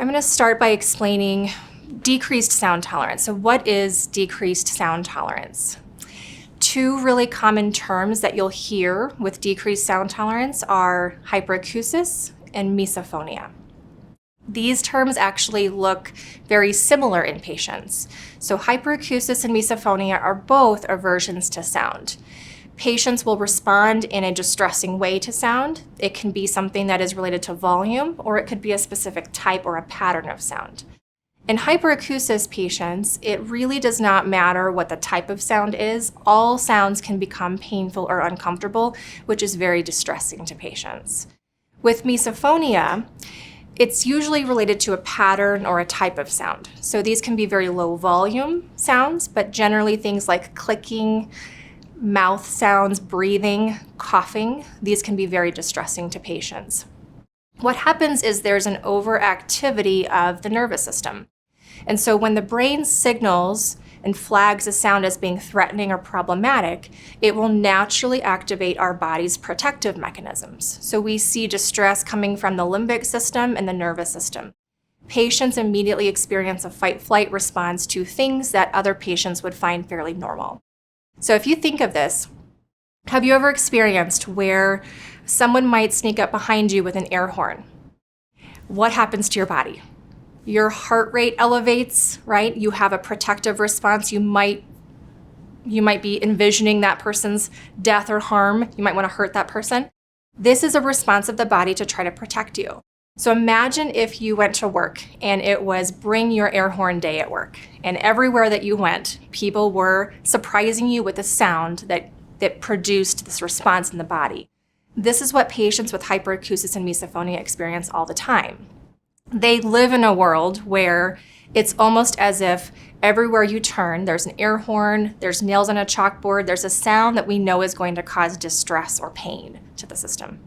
I'm going to start by explaining decreased sound tolerance. So what is decreased sound tolerance? Two really common terms that you'll hear with decreased sound tolerance are hyperacusis and misophonia. These terms actually look very similar in patients. So hyperacusis and misophonia are both aversions to sound. Patients will respond in a distressing way to sound. It can be something that is related to volume, or it could be a specific type or a pattern of sound. In hyperacusis patients, it really does not matter what the type of sound is. All sounds can become painful or uncomfortable, which is very distressing to patients. With misophonia, it's usually related to a pattern or a type of sound. So these can be very low volume sounds, but generally things like clicking, mouth sounds, breathing, coughing, these can be very distressing to patients. What happens is there's an overactivity of the nervous system. And so when the brain signals and flags a sound as being threatening or problematic, it will naturally activate our body's protective mechanisms. So we see distress coming from the limbic system and the nervous system. Patients immediately experience a fight-flight response to things that other patients would find fairly normal. So if you think of this, have you ever experienced where someone might sneak up behind you with an air horn? What happens to your body? Your heart rate elevates, right? You have a protective response. You might be envisioning that person's death or harm. You might want to hurt that person. This is a response of the body to try to protect you. So imagine if you went to work and it was bring your air horn day at work. And everywhere that you went, people were surprising you with a sound that produced this response in the body. This is what patients with hyperacusis and misophonia experience all the time. They live in a world where it's almost as if everywhere you turn, there's an air horn, there's nails on a chalkboard, there's a sound that we know is going to cause distress or pain to the system.